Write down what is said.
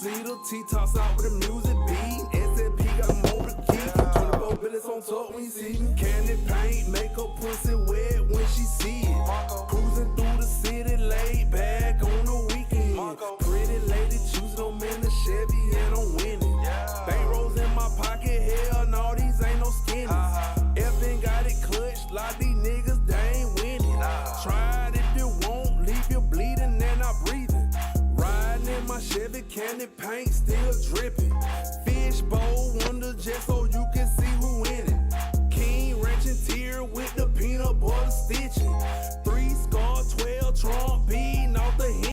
two-seater, T-tops out with the music beat. S&P got a motor key. 24 bullets on top when you see me. Candy paint, make her pussy wet when she see it. Cruising through the city, laid back on the weekend. Pretty lady choosing them in the Chevy and I'm winning. Bank rolls in my pocket, hell no, these ain't no skinnies. Effing got it clutched, like these niggas, they ain't winning. Try it if you won't, leave you bleeding and not breathing. Riding in my Chevy, candy paint still dripping. Fishbowl wonder just so you can see who in it. King Ranch interior with the peanut butter stitching. 3 scar, 12 Trump B.